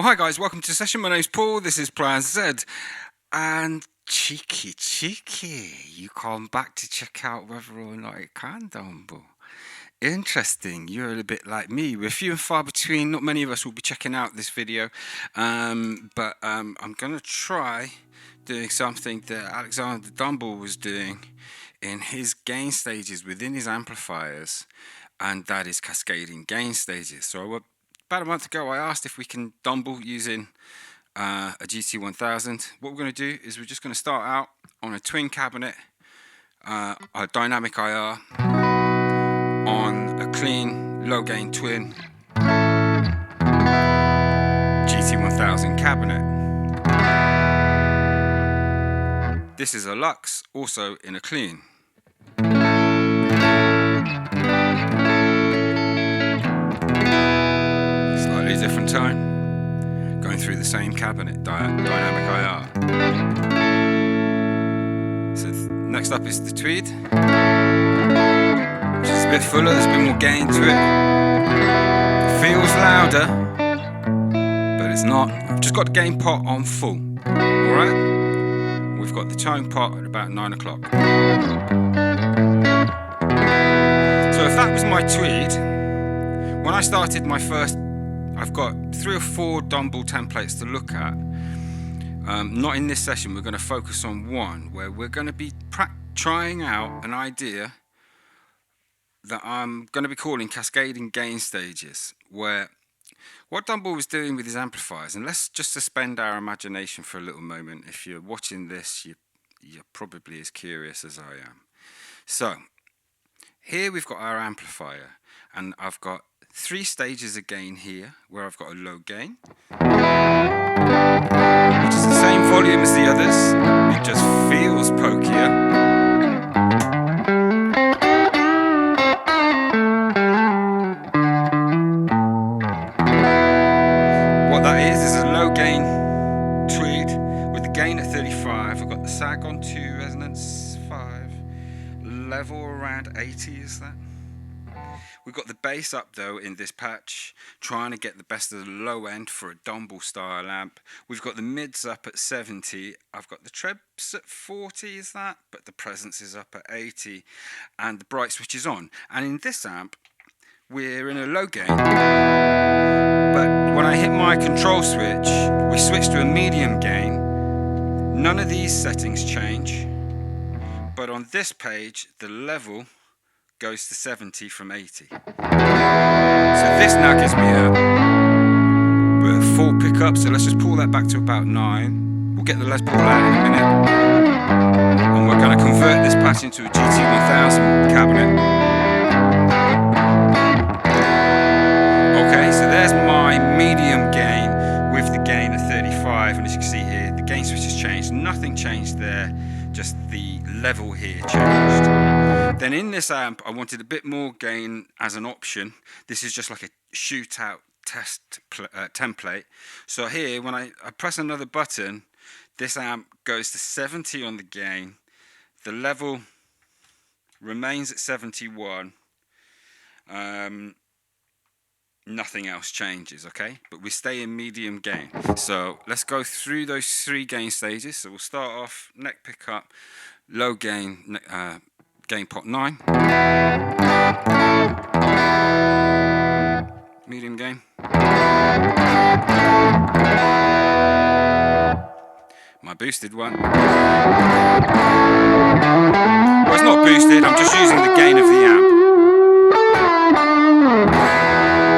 Well, hi guys, welcome to the session. My name's Paul, this is Plan Z. And cheeky, you come back to check out whether or not it can Dumble. Interesting, you're a bit like me. We're few and far between, not many of us will be checking out this video. But I'm going to try doing something that Alexander Dumble was doing in his gain stages within his amplifiers. And that is cascading gain stages. So about a month ago, I asked if we can Dumble using a GT1000. What we're going to do is we're just going to start out on a twin cabinet, a dynamicIR, on a clean low gain twin GT1000 cabinet. This is a Lux, also in a clean. Different tone, going through the same cabinet, dynamicIR. So next up is the Tweed, which is a bit fuller, there's a bit more gain to it. Feels louder, but it's not. I've just got the gain pot on full, alright? We've got the tone pot at about 9 o'clock. So if that was my Tweed, when I started my first, I've got 3 or 4 Dumble templates to look at. Not in this session, we're going to focus on one where we're going to be trying out an idea that I'm going to be calling cascading gain stages, where what Dumble was doing with his amplifiers, and let's just suspend our imagination for a little moment. If you're watching this, you're probably as curious as I am. So here we've got our amplifier, and I've got 3 stages of gain here, where I've got a low gain, which is the same volume as the others, it just feels pokier. What that is a low gain Tweed with the gain at 35. I've got the sag on 2, resonance 5, level around 80, is that? We've got the bass up though in this patch, trying to get the best of the low end for a Dumble style amp. We've got the mids up at 70, I've got the trebs at 40, is that? But the presence is up at 80, and the bright switch is on. And in this amp, we're in a low gain, but when I hit my control switch, we switch to a medium gain. None of these settings change, but on this page, the level goes to 70 from 80. So this now gives me a full pickup, so let's just pull that back to about 9. We'll get the Les Paul out in a minute, and we're going to convert this patch into a GT1000 cabinet. Okay, so there's my medium gain with the gain at 35, and as you can see here, the gain switch has changed. Nothing changed there, just the level here changed. Then in this amp, I wanted a bit more gain as an option. This is just like a shootout test template. So here, when I press another button, this amp goes to 70 on the gain. The level remains at 71. Nothing else changes, okay? But we stay in medium gain. So let's go through those 3 gain stages. So we'll start off neck pickup, low gain, gain pot 9, medium gain, my boosted one. Well, it's not boosted, I'm just using the gain of the amp.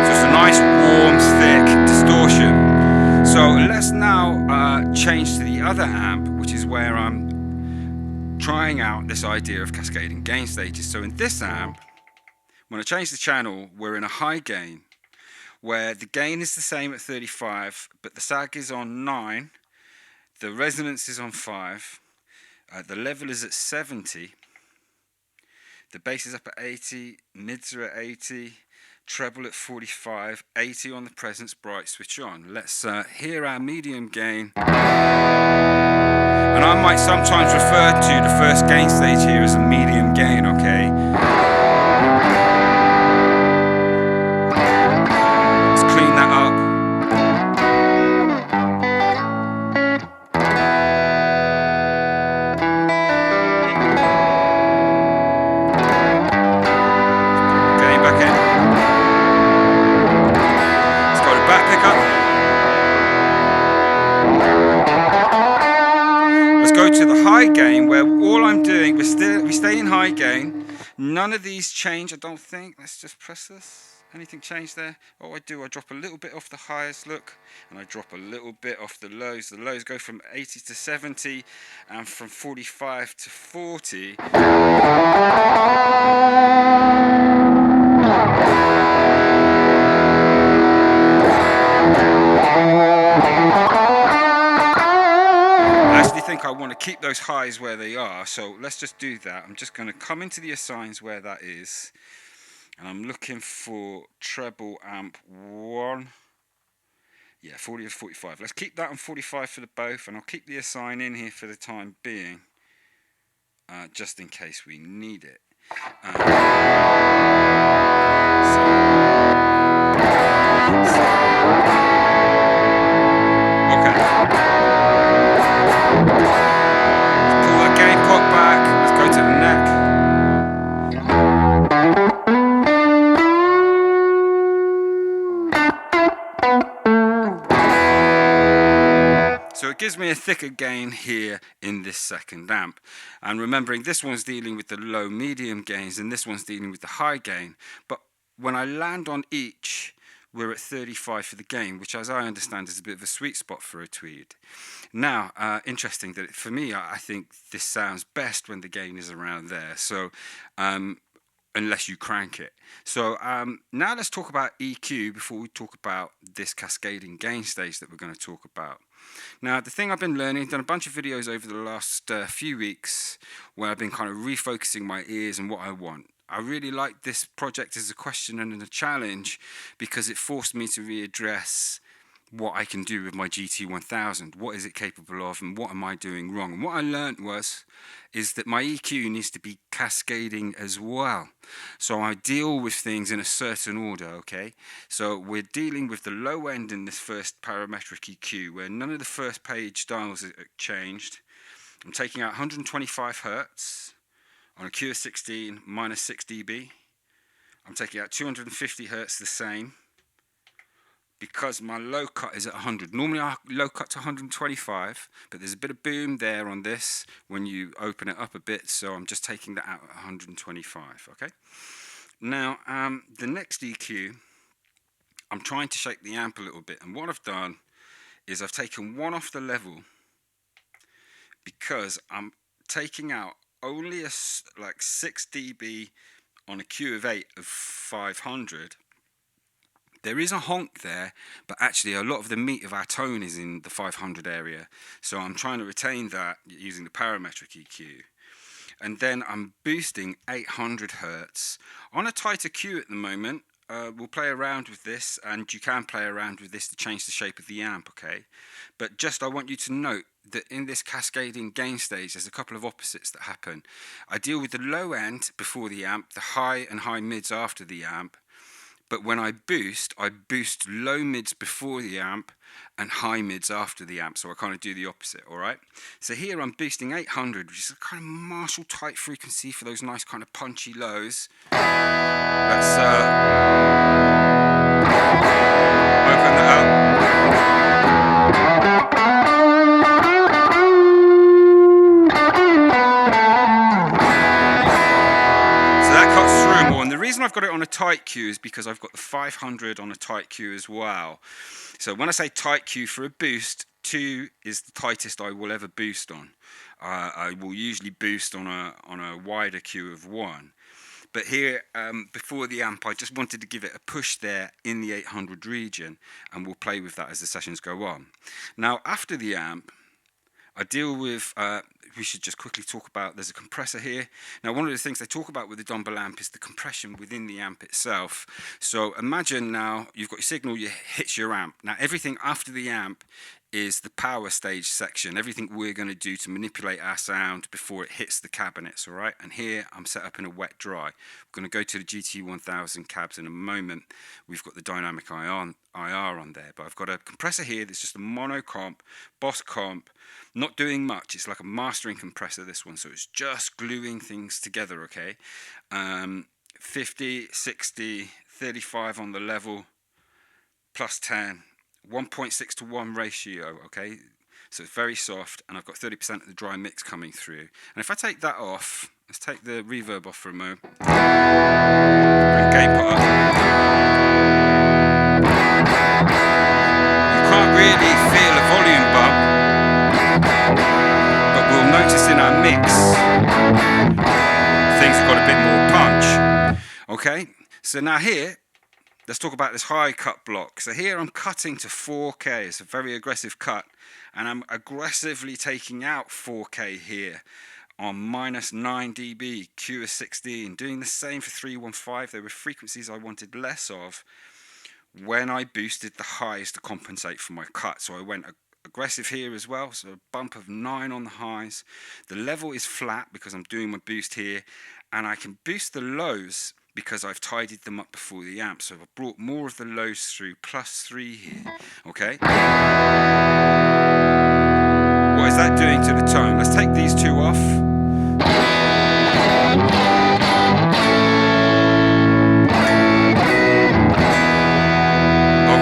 Just a nice warm, thick distortion. So let's now change to the other amp, which is where I'm trying out this idea of cascading gain stages. So in this amp, when I change the channel, we're in a high gain, where the gain is the same at 35, but the sag is on 9, the resonance is on 5, the level is at 70, the bass is up at 80, mids are at 80, treble at 45, 80 on the presence, bright switch on. Let's hear our medium gain. And I might sometimes refer to the first gain stage here as a medium gain, okay? Let's clean that up. back pickup. Let's go to the high gain, where all I'm doing, we stay in high gain. None of these change, I don't think. Let's just press this. Anything change there? What I do, I drop a little bit off the highs, look, and I drop a little bit off the lows. The lows go from 80 to 70 and from 45 to 40. I want to keep those highs where they are, so let's just do that. I'm just going to come into the assigns where that is, and I'm looking for treble amp 1. Yeah, 40 or 45. Let's keep that on 45 for the both, and I'll keep the assign in here for the time being, just in case we need it. So it gives me a thicker gain here in this second amp. And remembering this one's dealing with the low medium gains and this one's dealing with the high gain. But when I land on each, we're at 35 for the gain, which as I understand is a bit of a sweet spot for a Tweed. Now, interesting that for me, I think this sounds best when the gain is around there. So, unless you crank it. So now let's talk about EQ before we talk about this cascading gain stage that we're going to talk about. Now, the thing I've been learning, done a bunch of videos over the last few weeks where I've been kind of refocusing my ears and what I want. I really like this project as a question and a challenge because it forced me to readdress what I can do with my GT1000. What is it capable of and what am I doing wrong? And what I learned is that my EQ needs to be cascading as well. So I deal with things in a certain order, okay? So we're dealing with the low end in this first parametric EQ where none of the first page dials are changed. I'm taking out 125 Hertz on a Q of 16 minus 6 dB. I'm taking out 250 Hertz the same, because my low cut is at 100. Normally I low cut to 125, but there's a bit of boom there on this when you open it up a bit, so I'm just taking that out at 125, okay? Now, the next EQ, I'm trying to shake the amp a little bit, and what I've done is I've taken one off the level because I'm taking out only like 6 dB on a Q of 8 of 500. There is a honk there, but actually a lot of the meat of our tone is in the 500 area. So I'm trying to retain that using the parametric EQ. And then I'm boosting 800 Hertz. On a tighter Q at the moment, we'll play around with this, and you can play around with this to change the shape of the amp, okay? But just I want you to note that in this cascading gain stage, there's a couple of opposites that happen. I deal with the low end before the amp, the high and high mids after the amp. But when I boost low mids before the amp and high mids after the amp. So I kind of do the opposite, all right? So here I'm boosting 800, which is a kind of Marshall type frequency for those nice kind of punchy lows. Let's open that up. The reason I've got it on a tight Q is because I've got the 500 on a tight Q as well. So when I say tight Q for a boost, 2 is the tightest I will ever boost on. I will usually boost on a wider Q of 1. But here, before the amp, I just wanted to give it a push there in the 800 region, and we'll play with that as the sessions go on. Now, after the amp, I deal with, we should just quickly talk about, there's a compressor here. Now, one of the things they talk about with the Dumble amp is the compression within the amp itself. So imagine now you've got your signal, you hits your amp. Now, everything after the amp is the power stage section, everything we're going to do to manipulate our sound before it hits the cabinets, all right? And here I'm set up in a wet dry. We're going to go to the GT1000 cabs in a moment. We've got the dynIR on there, but I've got a compressor here that's just a mono comp, Boss comp, not doing much. It's like a mastering compressor, this one, so it's just gluing things together, okay? 50, 60, 35 on the level, plus 10, 1.6 to 1 ratio, okay? So it's very soft, and I've got 30% of the dry mix coming through. And if I take that off, let's take the reverb off for a moment. Bring gain put up. You can't really feel a volume bump, but we'll notice in our mix, things have got a bit more punch. Okay, so now here, let's talk about this high cut block. So here I'm cutting to 4K. It's a very aggressive cut, and I'm aggressively taking out 4K here on minus 9 dB, Q of 16. Doing the same for 315. There were frequencies I wanted less of when I boosted the highs to compensate for my cut. So I went aggressive here as well, so a bump of 9 on the highs. The level is flat because I'm doing my boost here, and I can boost the lows because I've tidied them up before the amp. So I've brought more of the lows through, plus 3 here, okay? What is that doing to the tone? Let's take these two off.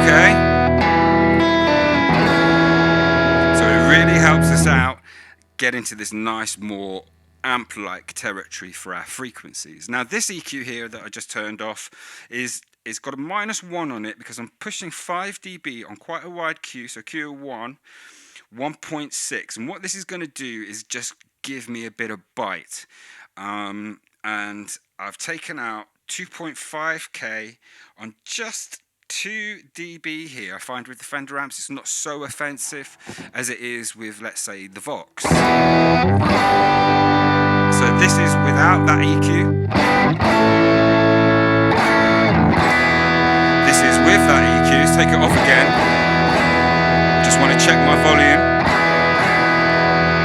Okay? So it really helps us out get into this nice, more amp-like territory for our frequencies. Now this EQ here that I just turned off is got a -1 on it because I'm pushing 5 dB on quite a wide Q, so Q of 1.6, and what this is going to do is just give me a bit of bite, and I've taken out 2.5K on just 2 dB here. I find with the Fender amps it's not so offensive as it is with, let's say, the Vox. So this is without that EQ. This is with that EQ. Let's take it off again. Just want to check my volume.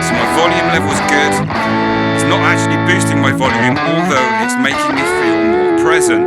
So my volume level is good. It's not actually boosting my volume, although it's making me feel more present.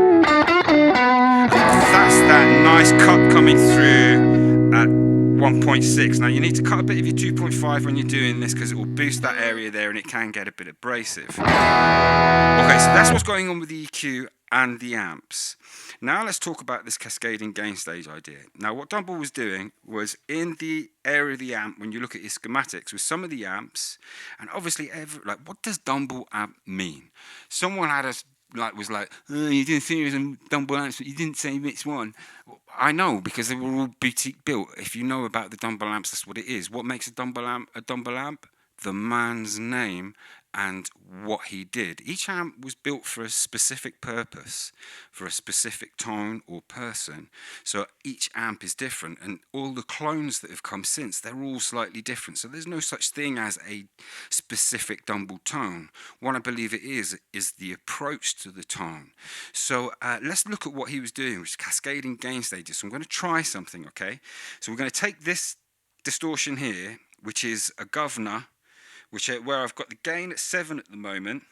That's that nice cut coming through at 1.6. Now you need to cut a bit of your 2.5 when you're doing this because it will boost that area there and it can get a bit abrasive. Okay, so that's what's going on with the EQ and the amps. Now let's talk about this cascading gain stage idea. Now what Dumble was doing was in the area of the amp, when you look at his schematics with some of the amps, and obviously like, what does Dumble amp mean? Someone had us was like, oh, you did a series of Dumble amps, but you didn't say which one. Well, I know, because they were all boutique built. If you know about the Dumble amps, that's what it is. What makes a Dumble amp a Dumble amp? The man's name and what he did. Each amp was built for a specific purpose, for a specific tone or person. So each amp is different, and all the clones that have come since, they're all slightly different. So there's no such thing as a specific Dumble tone. What I believe it is the approach to the tone. So let's look at what he was doing, which is cascading gain stages. So I'm going to try something, okay? So we're going to take this distortion here, which is a Guvnor, where I've got the gain at 7 at the moment,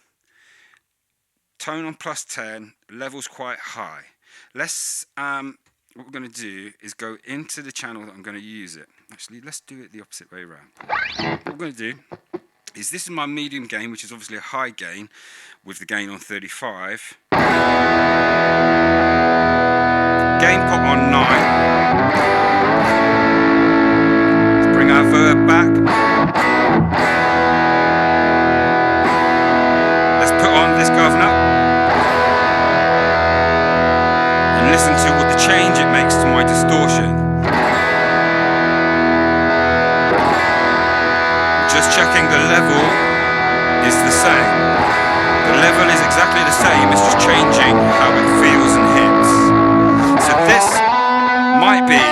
tone on plus 10, levels quite high. Let's what we're going to do is go into the channel that I'm going to use it. Actually, let's do it the opposite way around. What we're going to do is, this is my medium gain, which is obviously a high gain with the gain on 35. Gain put on 9. Let's bring our verb back. This Guvnor and listen to what the change it makes to my distortion. Just checking the level is the same. The level is exactly the same, it's just changing how it feels and hits. So this might be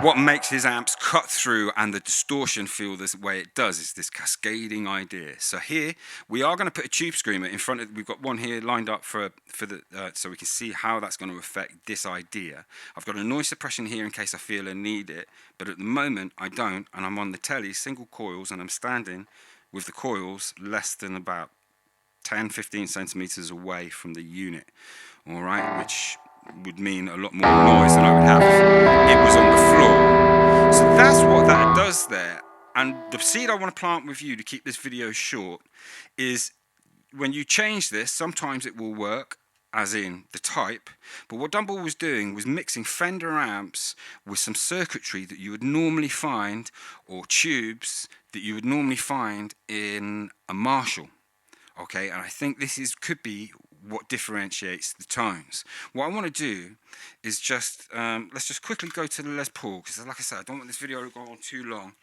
what makes his amps cut through and the distortion feel the way it does, is this cascading idea. So here we are going to put a tube screamer in front of, we've got one here lined up for the so we can see how that's going to affect this idea. I've got a noise suppression here in case I feel I need it, but at the moment I don't, and I'm on the telly, single coils, and I'm standing with the coils less than about 10-15 centimeters away from the unit, all right, which would mean a lot more noise than I would have if it was on the floor. So that's what that does there. And the seed I want to plant with you to keep this video short is, when you change this, sometimes it will work as in the type, but what Dumble was doing was mixing Fender amps with some circuitry that you would normally find, or tubes that you would normally find in a Marshall. Okay, and I think this could be what differentiates the tones. What I want to do is just let's just quickly go to the Les Paul, because like I said, I don't want this video to go on too long.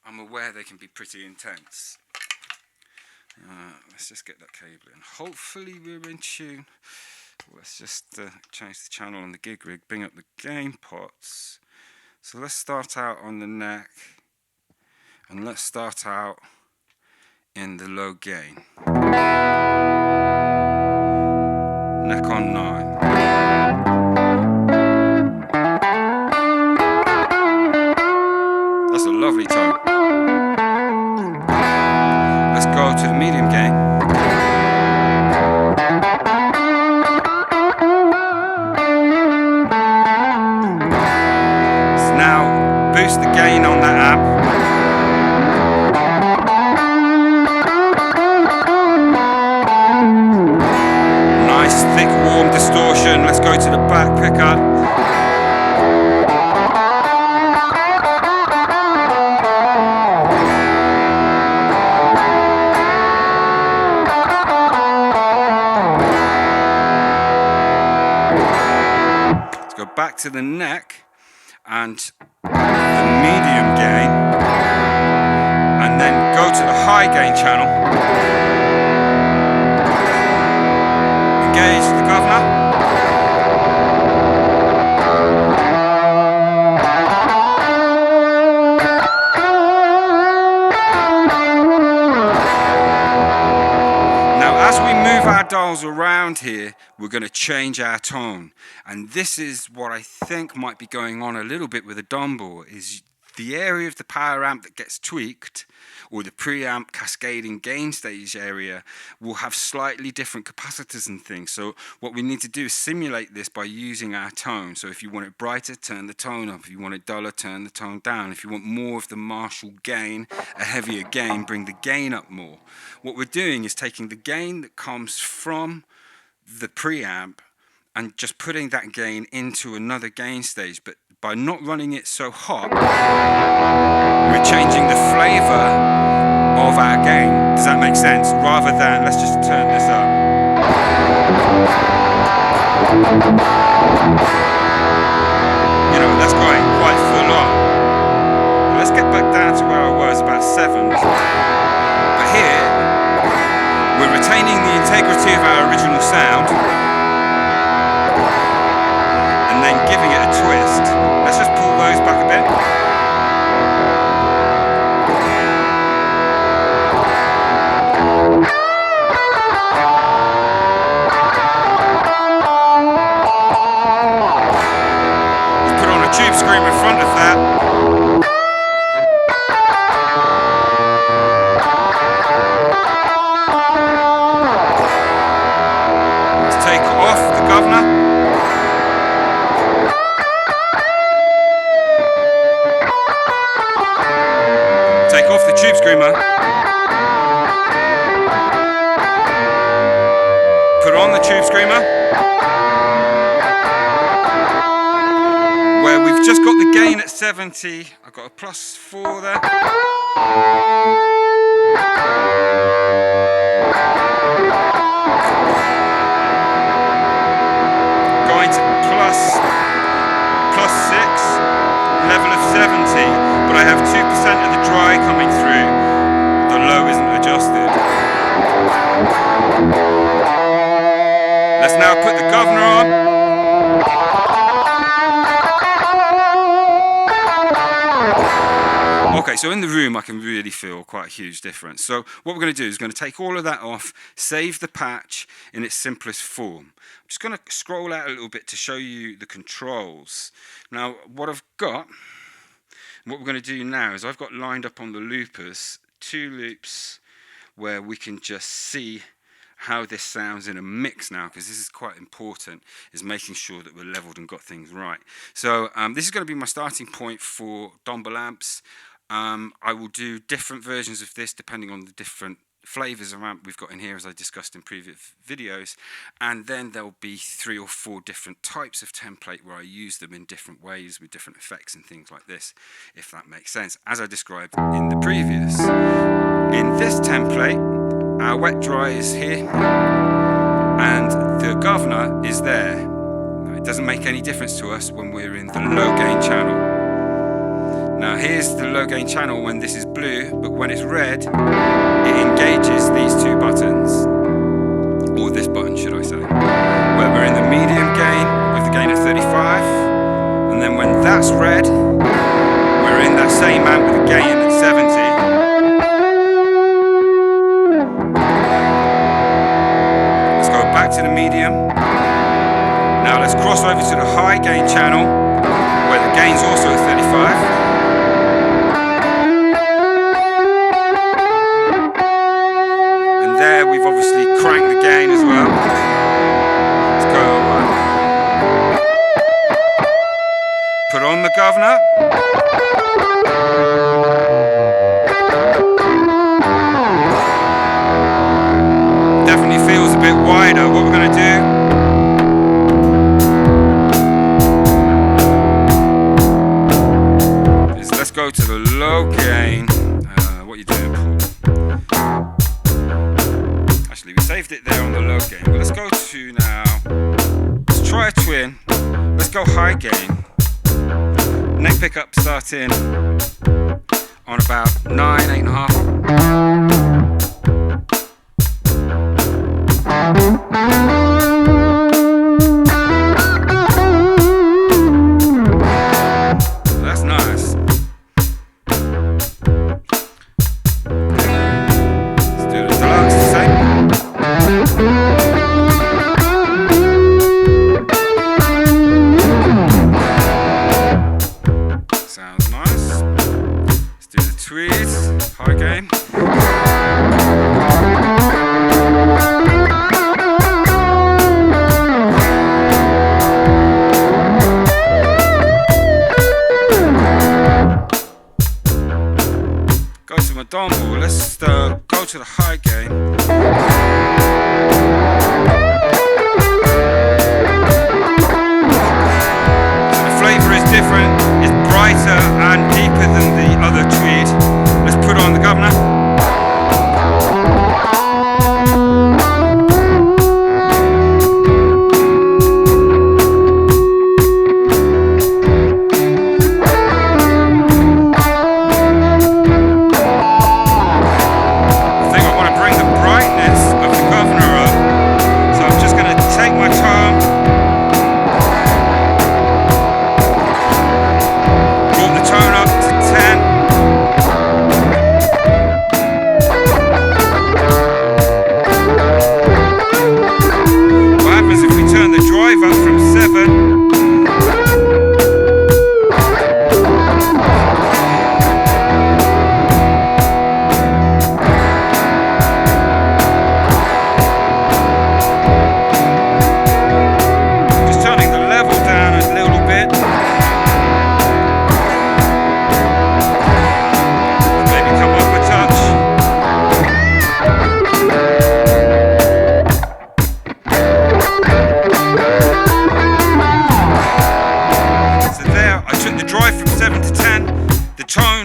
I'm aware they can be pretty intense. Let's just get that cable in. Hopefully we're in tune. Let's just change the channel on the gig rig, bring up the gain pots. So let's start out on the neck, and let's start out in the low gain. Neck on 9. That's a lovely tone. Let's go to the medium gain. So now boost the gain on that amp. Nice thick warm distortion. Let's go to the back pickup. Back to the neck and the medium gain, and then go to the high gain channel, engage the Guvnor, now as we move our dials around here, we're going to change our tone, and this is what I think might be going on a little bit with a Dumble, is the area of the power amp that gets tweaked, or the preamp cascading gain stage area, will have slightly different capacitors and things. So what we need to do is simulate this by using our tone. So if you want it brighter, turn the tone up. If you want it duller, turn the tone down. If you want more of the Marshall gain, a heavier gain, bring the gain up more. What we're doing is taking the gain that comes from the preamp and just putting that gain into another gain stage, but by not running it so hot, we're changing the flavour of our gain. Does that make sense? Rather than, let's just turn this up. You know, that's going quite full on. Let's get back down to where I was, about 7. But here, we're retaining the integrity of our original sound, and then giving it a twist. Let's just pull those back a bit. Let's put on a tube screamer in front of that. Let's take off the Guvnor. Take off the tube screamer, put on the tube screamer, where we've just got the gain at 70, I've got a +4 there. Going to +6, level of 70, but I have 2% of the dry coming through, the low isn't adjusted. Let's now put the Guvnor on. Okay, so in the room I can really feel quite a huge difference. So what we're going to do is going to take all of that off, save the patch in its simplest form. I'm just going to scroll out a little bit to show you the controls. Now what I've got, what we're going to do now is I've got lined up on the loopers 2 loops where we can just see how this sounds in a mix now, because this is quite important, is making sure that we're leveled and got things right. So this is going to be my starting point for Dumble amps. I will do different versions of this depending on the different flavours of amp we've got in here, as I discussed in previous videos, and then there'll be 3 or 4 different types of template where I use them in different ways with different effects and things like this, if that makes sense, as I described in the previous. In this template, our wet dry is here and the Guvnor is there. Now, it doesn't make any difference to us when we're in the low gain channel. Now here's the low gain channel when this is blue, but when it's red, it engages these 2 buttons, or this button should I say, where we're in the medium gain with the gain of 35, and then when that's red, we're in that same amp with the gain at 70. Let's go back to the medium. Now let's cross over to the high gain channel, where the gain's also at 35. There we've obviously cranked the gain as well. Let's go put on the Guvnor. Definitely feels a bit wider. What we're going to do is let's go to the low gain. What are you doing, Paul? We saved it there on the low gain, but let's go to now, let's try a twin, let's go high gain, neck pickup starting on about 9, 8.5. That's nice. Let's do the deluxe the same. Sounds nice. Let's do the Tweeds, high gain. Go to my Dumble, let's go to the high gain. Different, it's brighter and deeper than the other Tweed. Let's put on the Guvnor. I think I want to bring the brightness of the Guvnor up, so I'm just going to take my time.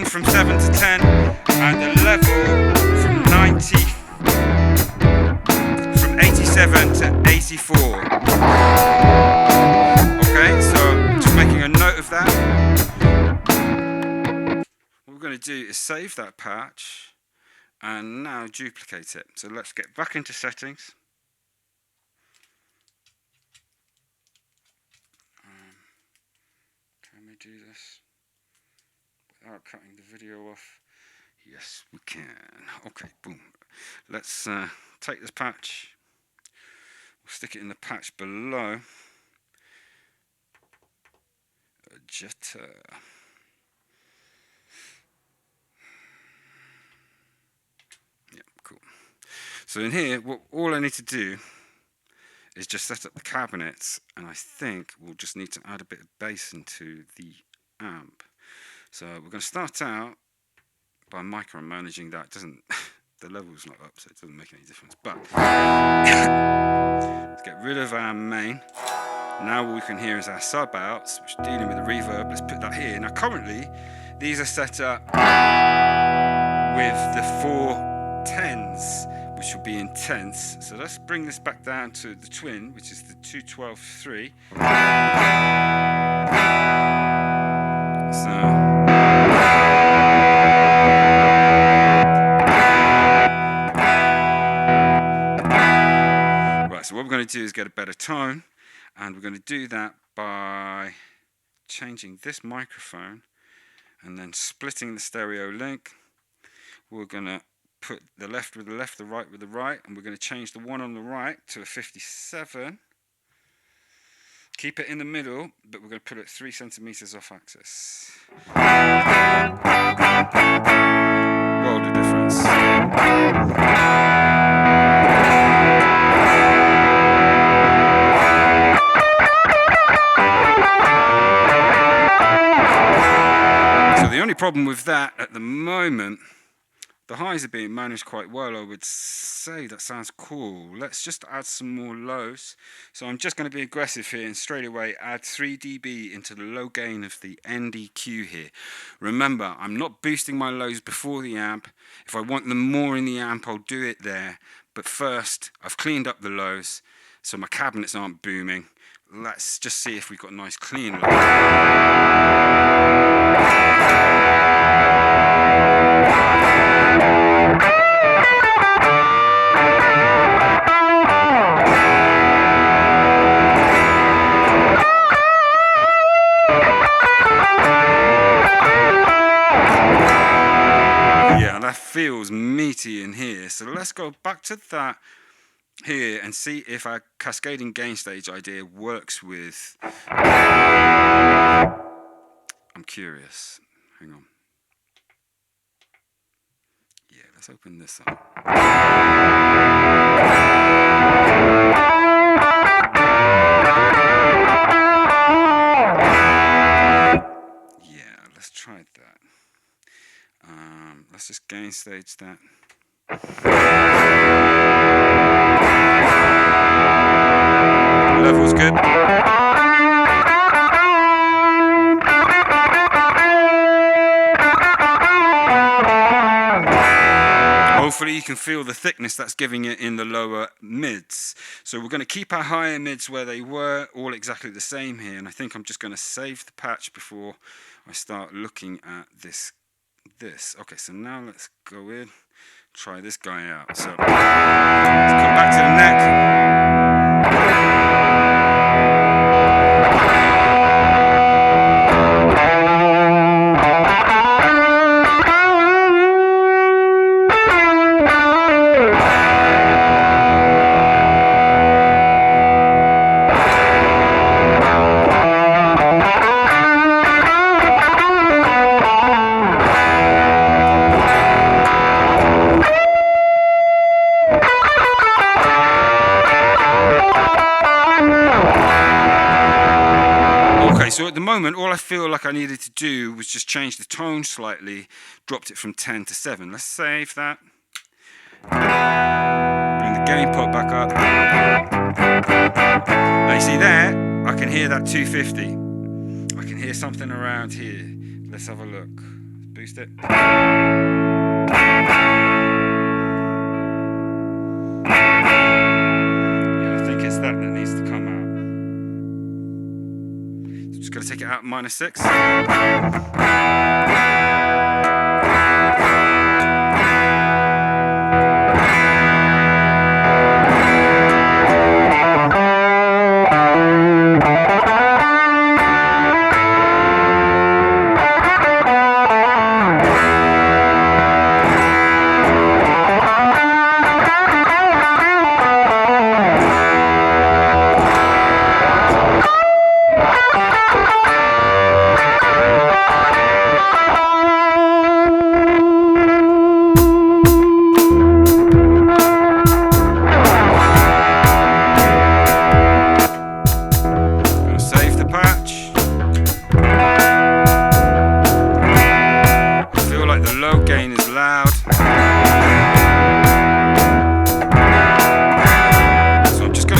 From 7 to 10 and the level from 90, from 87 to 84. Okay, so just making a note of that. What we're going to do is save that patch and now duplicate it. So let's get back into settings. Can we do this without cutting the video off? Yes, we can. Okay, boom. Let's take this patch. We'll stick it in the patch below. Jetta. Yeah, cool. So in here, all I need to do is just set up the cabinets, and I think we'll just need to add a bit of bass into the amp. So we're going to start out by micromanaging that. It doesn't the level's not up, so it doesn't make any difference. But let's get rid of our main. Now what we can hear is our sub outs, which are dealing with the reverb. Let's put that here. Now currently, these are set up with the 4 10s, which will be in tenths. So let's bring this back down to the twin, which is the 212.3. So what we're going to do is get a better tone, and we're going to do that by changing this microphone and then splitting the stereo link. We're going to put the left with the left, the right with the right, and we're going to change the one on the right to a 57. Keep it in the middle, but we're going to put it 3 centimeters off axis. World of difference. The only problem with that at the moment, the highs are being managed quite well. I would say that sounds cool. Let's just add some more lows. So I'm just going to be aggressive here and straight away add 3 dB into the low gain of the NDQ here. Remember, I'm not boosting my lows before the amp. If I want them more in the amp, I'll do it there. But first, I've cleaned up the lows so my cabinets aren't booming. Let's just see if we've got a nice clean low. Yeah, that feels meaty in here. So let's go back to that here and see if our cascading gain stage idea works with. I'm curious. Hang on. Yeah, let's open this up. Yeah, let's try that. Let's just gain stage that. Level's good. Hopefully you can feel the thickness that's giving it in the lower mids. So we're going to keep our higher mids where they were, all exactly the same here. And I think I'm just going to save the patch before I start looking at this. Okay, so now let's go in, try this guy out. So let's come back to the neck. So at the moment, all I feel like I needed to do was just change the tone slightly, dropped it from 10 to 7. Let's save that. Bring the gain pot back up. Now you see there, I can hear that 250. I can hear something around here. Let's have a look. Boost it. Yeah, I think it's that needs to come out. Just got to take it out -6.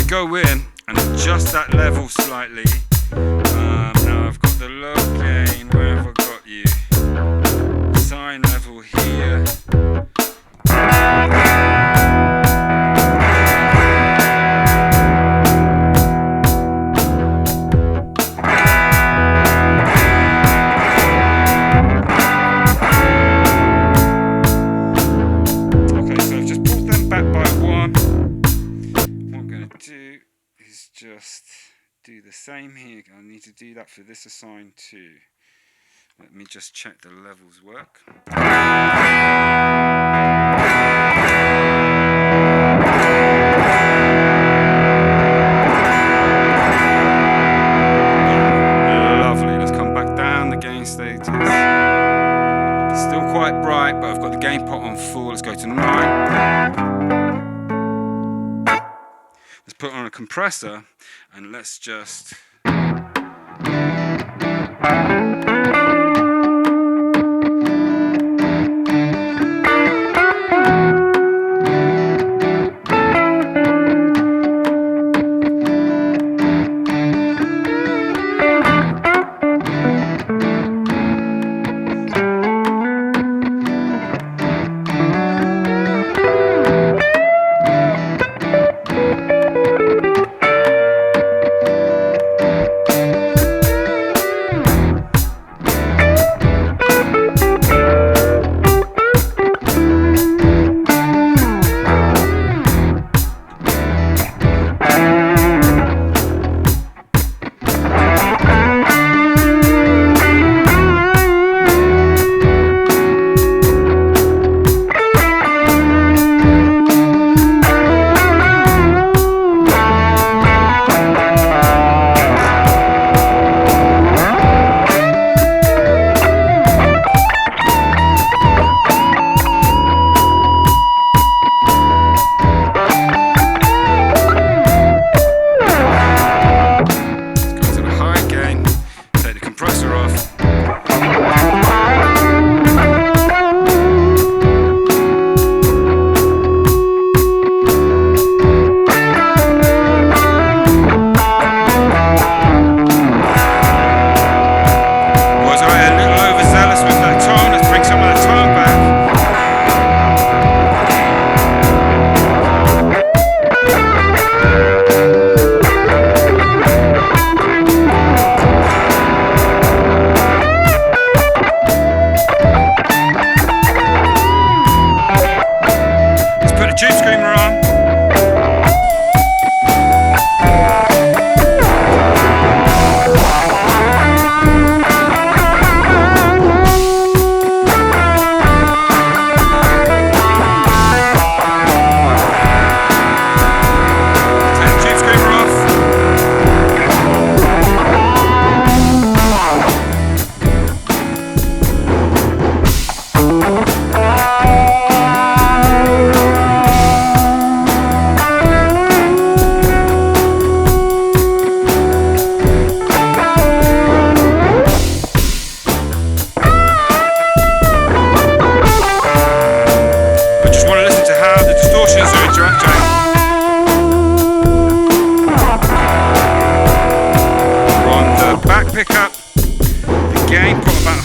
go in and adjust that level slightly. Now I've got the low gain, where have I got you? Sine level here. Just do the same here. I need to do that for this assigned too. Let me just check the levels work. Lovely. Let's come back down the gain status. Still quite bright, but I've got the gain pot on full. Let's go to 9. Let's put on a compressor and let's just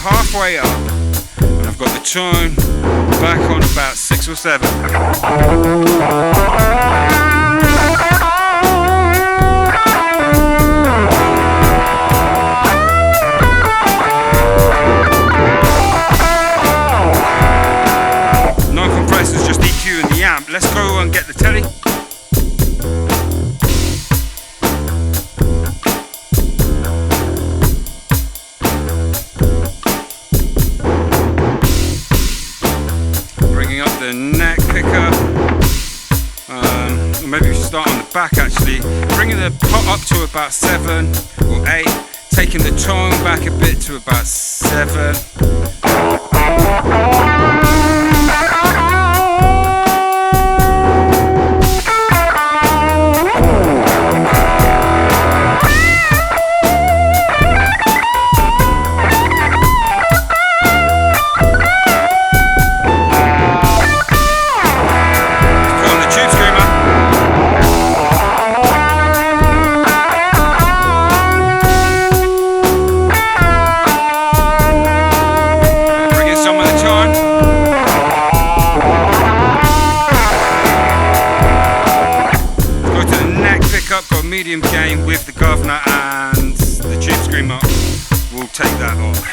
halfway up, and I've got the tone back on about 6 or 7. No compressors, just EQ and the amp. Let's go and get the telly. Up the neck pickup, maybe we should start on the back actually, bringing the pot up to about 7 or 8, taking the tone back a bit to about 7. pickup, got a medium gain with the Guvnor and the tube screamer. We'll take that off.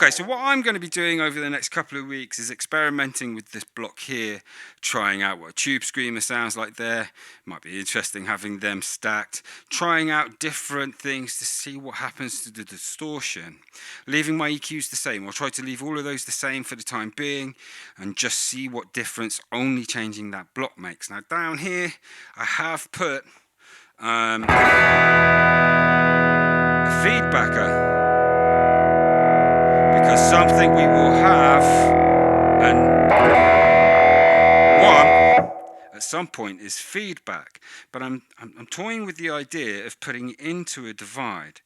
So what I'm going to be doing over the next couple of weeks is experimenting with this block here, trying out what a tube screamer sounds like there. Might be interesting having them stacked, trying out different things to see what happens to the distortion, leaving my EQs the same. I'll try to leave all of those the same for the time being and just see what difference only changing that block makes. Now down here I have put a feedbacker, because something we will have and want at some point is feedback. But I'm toying with the idea of putting it into a divide.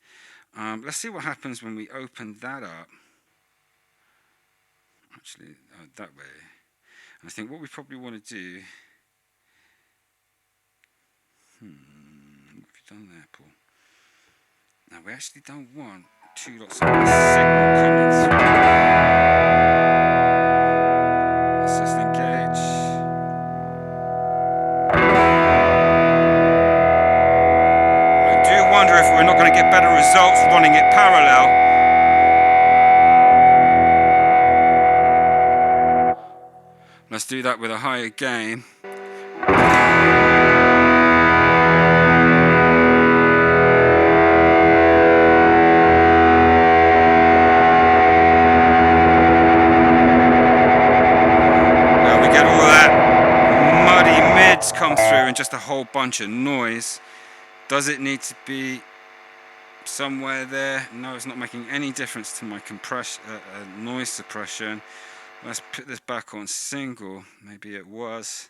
Let's see what happens when we open that up. Actually, that way. And I think what we probably want to do. What have you done there, Paul? Now we actually don't want 2 lots of signal coming through. Let's just engage. I do wonder if we're not going to get better results running it parallel. Let's do that with a higher gain. Come through and just a whole bunch of noise. Does it need to be somewhere there? No, it's not making any difference to my compression, noise suppression. Let's put this back on single. Maybe it was.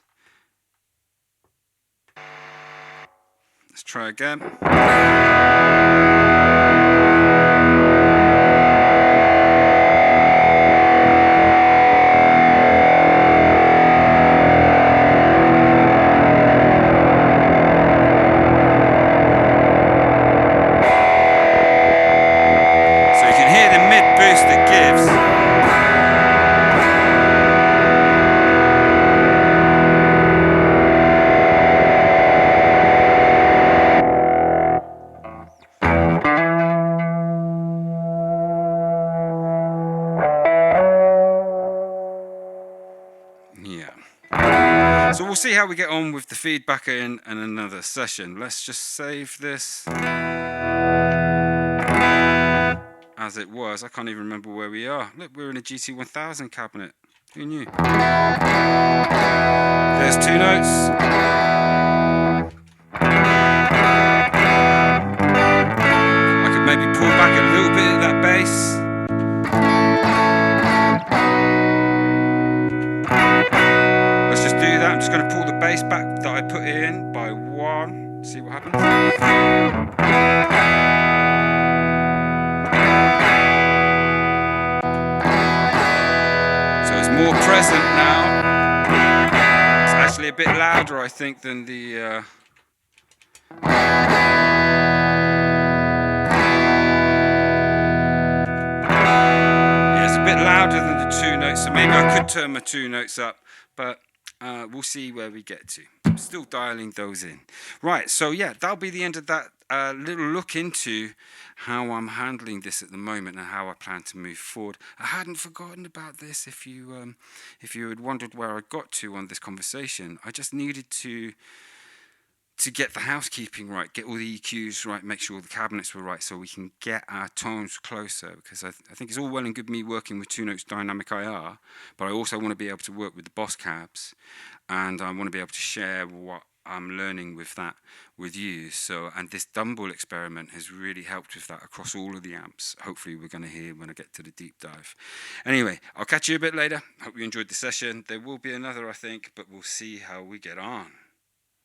Let's try again. So we'll see how we get on with the feedback in another session. Let's just save this as it was. I can't even remember where we are. Look, we're in a GT1000 cabinet. Who knew? There's 2 notes. I could maybe pull back a little bit of that bass. Let's just do that. I'm just going to pull the bass back that I put in by 1. See what happens. So it's more present now. It's actually a bit louder, I think, than the yeah, it's a bit louder than the 2 notes, so maybe I could turn my 2 notes up, but we'll see where we get to. I'm still dialing those in. Right, so yeah, that'll be the end of that little look into how I'm handling this at the moment and how I plan to move forward. I hadn't forgotten about this. If you had wondered where I got to on this conversation, I just needed to get the housekeeping right, get all the EQs right, make sure all the cabinets were right so we can get our tones closer, because I think it's all well and good me working with 2 notes dynamicIR, but I also want to be able to work with the Boss cabs, and I want to be able to share what I'm learning with that with you. So, and this Dumble experiment has really helped with that across all of the amps. Hopefully we're going to hear when I get to the deep dive. Anyway, I'll catch you a bit later. Hope you enjoyed the session. There will be another, I think, but we'll see how we get on.